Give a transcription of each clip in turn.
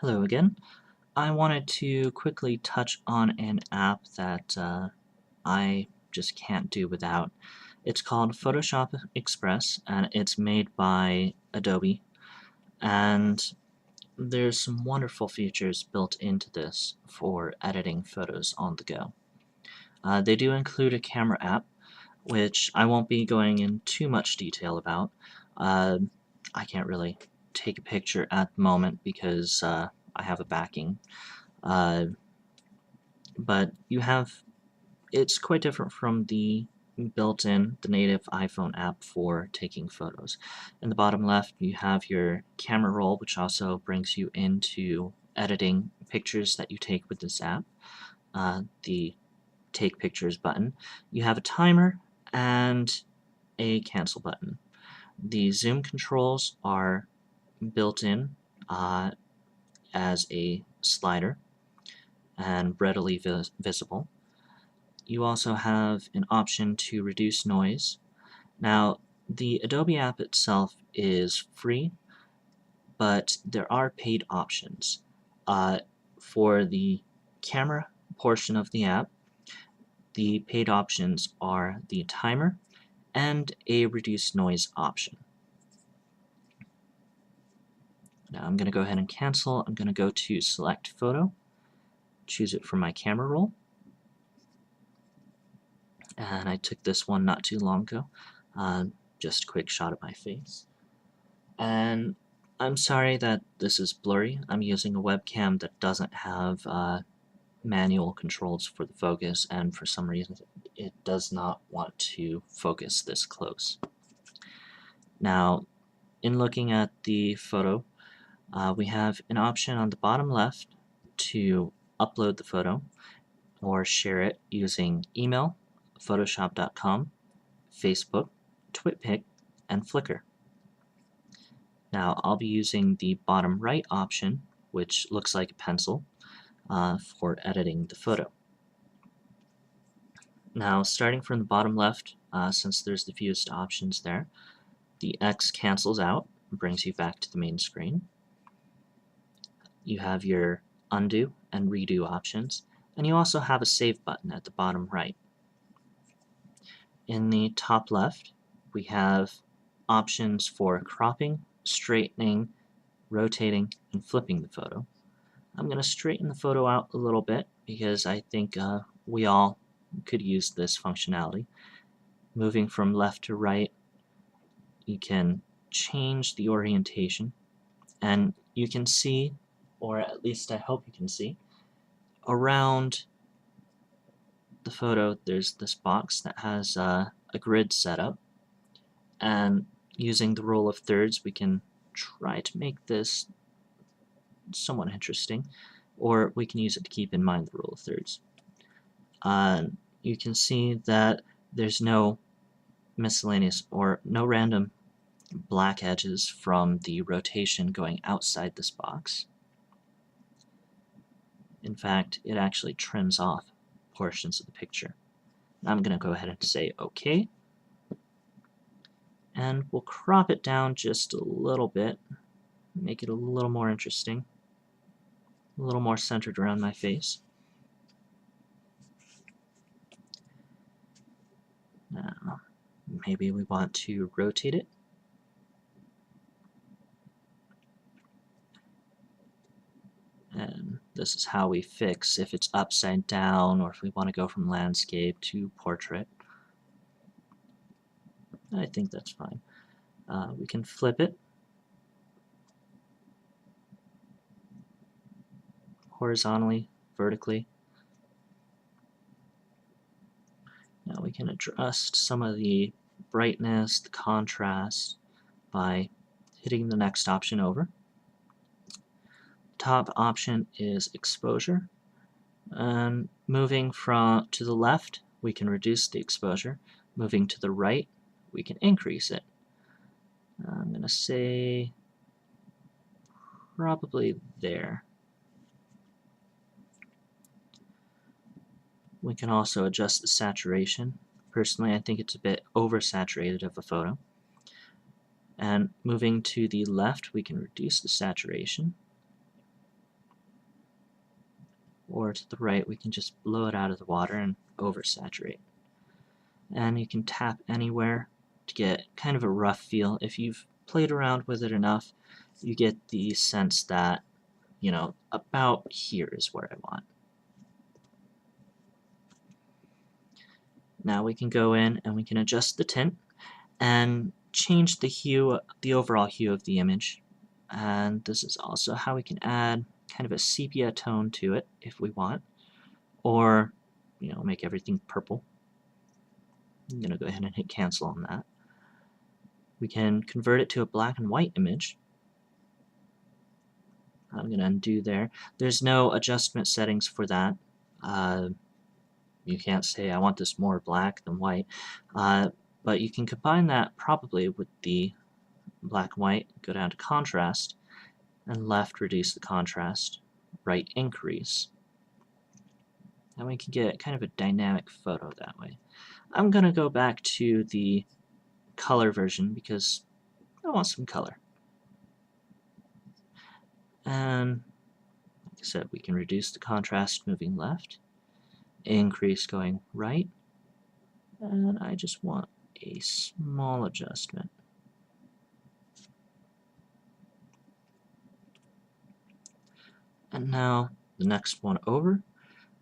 Hello again. I wanted to quickly touch on an app that I just can't do without. It's called Photoshop Express and it's made by Adobe, and there's some wonderful features built into this for editing photos on the go. They do include a camera app, which I won't be going in too much detail about. Uh, I can't really take a picture at the moment because I have a backing. Uh, but it's quite different from the the native iPhone app for taking photos. In the bottom left, you have your camera roll, which also brings you into editing pictures that you take with this app. The Take Pictures button. You have a timer and a cancel button. The zoom controls are built in as a slider and readily visible. You also have an option to reduce noise. Now, the Adobe app itself is free, but there are paid options. Uh, for the camera portion of the app, the paid options are the timer and a reduce noise option. Now I'm going to go ahead and cancel. I'm going to go to select photo, choose it for my camera roll, and I took this one not too long ago. Just a quick shot of my face. And I'm sorry that this is blurry. I'm using a webcam that doesn't have manual controls for the focus, and for some reason it does not want to focus this close. Now, in looking at the photo, we have an option on the bottom left to upload the photo or share it using email, photoshop.com, Facebook, TwitPic, and Flickr. Now I'll be using the bottom right option, which looks like a pencil, for editing the photo. Now starting from the bottom left, since there's the fewest options there, the X cancels out and brings you back to the main screen. You have your undo and redo options, and you also have a save button at the bottom right. In the top left, we have options for cropping, straightening, rotating, and flipping the photo. I'm going to straighten the photo out a little bit because I think we all could use this functionality. Moving from left to right, you can change the orientation, and you can see, or at least I hope you can see, around the photo there's this box that has a grid set up, and using the rule of thirds we can try to make this somewhat interesting, or we can use it to keep in mind the rule of thirds. You can see that there's no miscellaneous or no random black edges from the rotation going outside this box. In fact, it actually trims off portions of the picture. I'm going to go ahead and say OK, and we'll crop it down just a little bit, make it a little more interesting, a little more centered around my face. Now, maybe we want to rotate it. And this is how we fix if it's upside down or if we want to go from landscape to portrait. I think that's fine. We can flip it horizontally, vertically. Now we can adjust some of the brightness, the contrast by hitting the next option over. Top option is exposure, and moving from to the left we can reduce the exposure. Moving to the right we can increase it. I'm going to say probably there. We can also adjust the saturation. Personally, I think it's a bit oversaturated of a photo. And moving to the left, we can reduce the saturation. or to the right, we can just blow it out of the water and oversaturate. And you can tap anywhere to get kind of a rough feel. If you've played around with it enough, you get the sense that, you know, about here is where I want. Now we can go in and we can adjust the tint and change the hue, the overall hue of the image. And this is also how we can add kind of a sepia tone to it if we want, or, you know, make everything purple. I'm going to go ahead and hit cancel on that. We can convert it to a black and white image. I'm going to undo there. There's no adjustment settings for that. You can't say I want this more black than white, but you can combine that probably with the black and white, go down to contrast, and left reduce the contrast, right increase. And we can get kind of a dynamic photo that way. I'm going to go back to the color version because I want some color. And like I said, we can reduce the contrast moving left, increase going right, and I just want a small adjustment. And now the next one over,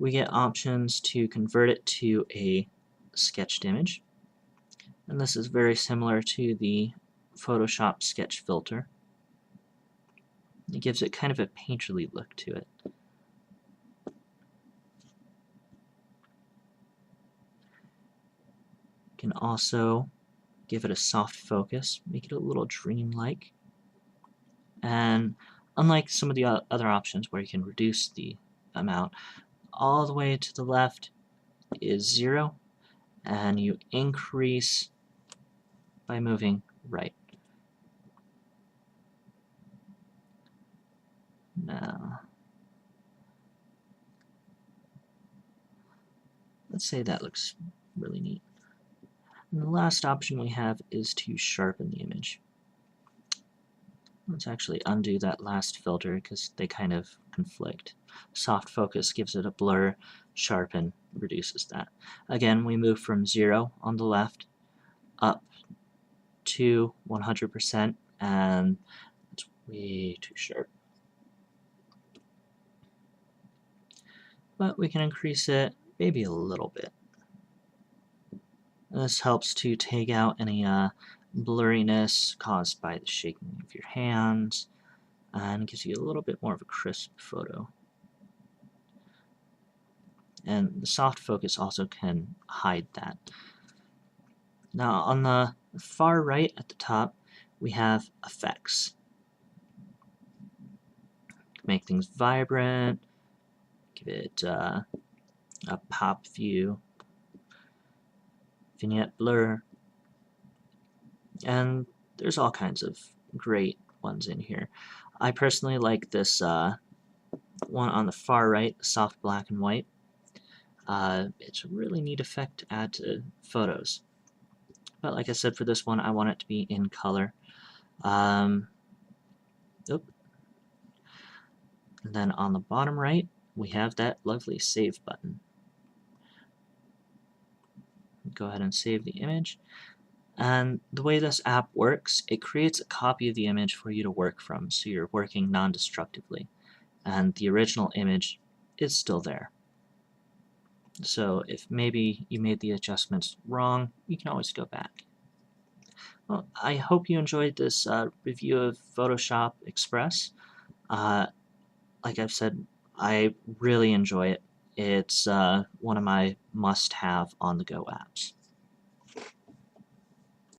we get options to convert it to a sketched image. And this is very similar to the Photoshop sketch filter. It gives it kind of a painterly look to it. You can also give it a soft focus, make it a little dreamlike. And unlike some of the other options where you can reduce the amount, all the way to the left is 0, and you increase by moving right. Now, let's say that looks really neat. And the last option we have is to sharpen the image. Let's actually undo that last filter because they kind of conflict. Soft focus gives it a blur, sharpen reduces that. Again, we move from 0 on the left up to 100%, and it's way too sharp. But we can increase it maybe a little bit. This helps to take out any blurriness caused by the shaking of your hands, and gives you a little bit more of a crisp photo. And the soft focus also can hide that. Now on the far right at the top, we have effects. Make things vibrant, give it a pop view, vignette blur, and there's all kinds of great ones in here. I personally like this one on the far right, soft black and white. It's a really neat effect to add to photos. But like I said, for this one, I want it to be in color. And then on the bottom right, we have that lovely save button. Go ahead and save the image. And the way this app works, it creates a copy of the image for you to work from, so you're working non-destructively. And the original image is still there. So if maybe you made the adjustments wrong, you can always go back. Well, I hope you enjoyed this review of Photoshop Express. Like I've said, I really enjoy it. It's one of my must-have on-the-go apps.